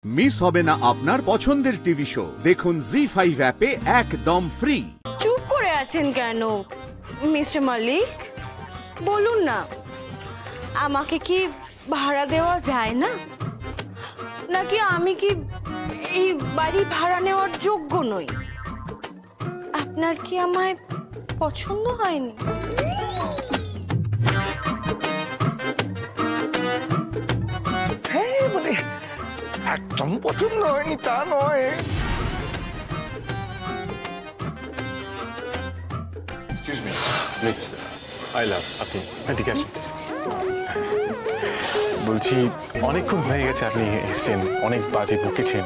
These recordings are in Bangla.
মিস হবে না আপনার পছন্দের টিভি শো। দেখুন জি5 অ্যাপে একদম ফ্রি। চুপ করে আছেন কেন মিস্টার মালিক? বলুন না, আমাকে কি ভাড়া দেওয়া যায় না? নাকি আমি কি এই বাড়ি ভাড়া নেওয়ার যোগ্য নই? আপনার কি আমায় পছন্দ হয়নি? হ্যাঁ, মানে একদম পছন্দ হয়নি তা নয়। Excuse me please, I love আপনি এদিকে আসুন প্লিজ। বলছি অনেকক্ষণ হয়ে গেছে আপনি এসেছেন, অনেক বাজে বকেছেন,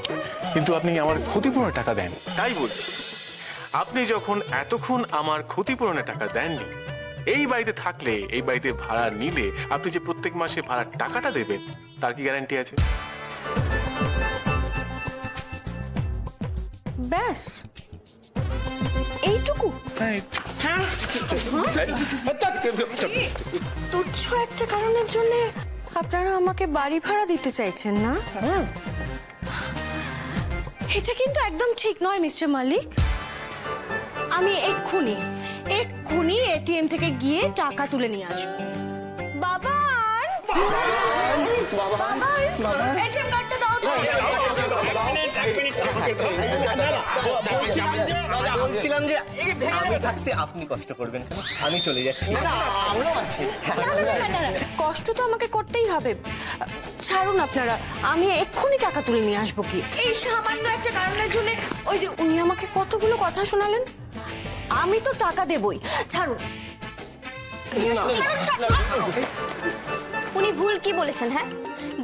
কিন্তু আপনি আমার ক্ষতিপূরণের টাকা দেন। তাই বলছি, আপনি যখন এতক্ষণ আমার ক্ষতিপূরণের টাকা দেননি, এই বাড়িতে থাকলে, এই বাড়িতে ভাড়া নিলে আপনি যে প্রত্যেক মাসে ভাড়ার টাকাটা দেবেন তার কি গ্যারান্টি আছে? ব্যাস এইটুকু? তুচ্ছ একটা কারণের জন্য আপনারা আমাকে বাড়ি ভাড়া দিতে চাইছেন না? এটা কিন্তু একদম ঠিক নয় মিস্টার মালিক। আমি এক্ষুনি এটিএম থেকে গিয়ে টাকা তুলে নিয়ে আসবো। বাবান, এটিএম কার্ডটা দাও তো। বলছিলাম যে আমি থাকতে আপনি কষ্ট করবেন, আমি চলে যাচ্ছি। কষ্ট তো আমাকে করতেই হবে। ছাড়ুন আপনারা, আমি এক্ষুনি টাকা তুলে নিয়ে আসবো। কি এই সামান্য একটা কারণের জন্য ওই যে উনি আমাকে কতগুলো কথা শোনালেন, আমি তো টাকা দেবই। ছাড়ুন। উনি ভুল কি বলেছেন? হ্যাঁ,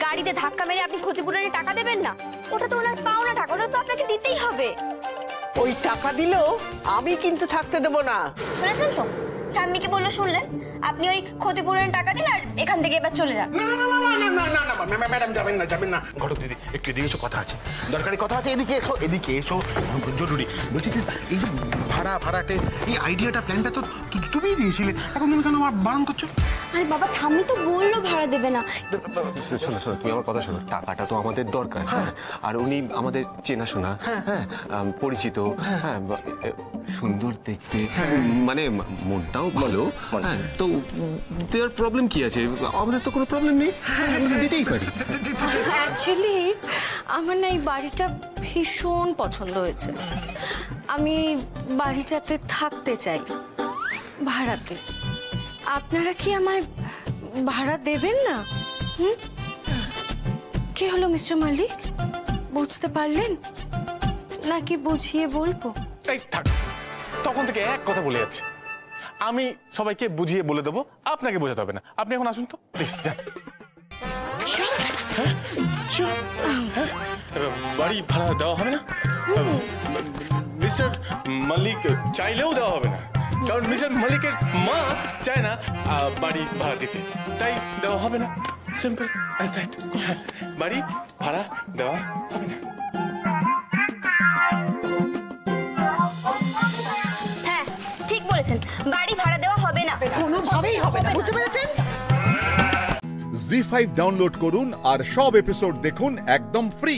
গাড়িতে ধাক্কা মেরে আপনি ক্ষতিপূরণের টাকা দেবেন না? ওটা তো ওনার পাওনা টাকা, ওটা তো আপনাকে দিতেই হবে। ওই টাকা দিলেও আমি কিন্তু থাকতে দেবো না। শুনেছেন তো, ঠাম্মিকে বললো, শুনলেন? আপনি ওই ক্ষতিপূরণের টাকা দিন আর এখান থেকে এবার চলে যান। ম্যাডাম যাবেন না, যাবেন না। ঘটক দিদি, একটু এদিকে এসো, কথা আছে, দরকারি কথা আছে। এদিকে এসো, এদিকে এসো, জরুরি। বলছি যে এই যে ভাড়াটে এই আইডিয়াটা, প্ল্যানটা তো তুমিই দিয়েছিলে, এখন তুমি কেন আবার বারণ করছো? আরে বাবা, ঠাম্মি তো বললো ভাড়া দেবে না। শোনো শোনো, তুমি আমার কথা শোনো, টাকাটা তো আমাদের দরকার। হ্যাঁ, আর উনি আমাদের চেনাশোনা, হ্যাঁ, পরিচিত, হ্যাঁ, সুন্দর দেখতে, মানে মনটাও ভালো। হ্যাঁ, তো দেওয়ার প্রবলেম কি আছে? আমাদের তো কোনো প্রবলেম নেই, আমরা দিতেই পারি। অ্যাকচুয়ালি আমার না এই বাড়িটা ভীষণ পছন্দ হয়েছে। আমি বাড়িটাতে থাকতে চাই ভাড়াতে। আপনারা কি আমায় ভাড়া দেবেন না? কি হলো মিস্টার মালিক, বুঝতে পারলেন নাকি বুঝিয়ে বলবো? এই থাক, তখন থেকে এক কথা বলে যাচ্ছে। আমি সবাইকে বুঝিয়ে বলে দেবো, আপনাকে বোঝাতে হবে না। আপনি এখন আসুন তো প্লিজ, যান। বাড়ি ভাড়া দেওয়া হবে না, মিস্টার মালিক চাইলেও দেওয়া হবে না, কারণ মিস্টার মালিকের মা চায় না বাড়ি ভাড়া দিতে, তাই দেওয়া হবে না। Simple as that. বাড়ি ভাড়া দেওয়া হবে না। হ্যাঁ, ঠিক বলেছেন, বাড়ি ভাড়া দেওয়া হবে না, কোনোভাবেই হবে না, বুঝতে পেরেছেন? জি5 ডাউনলোড করুন আর সব এপিসোড দেখুন একদম ফ্রি।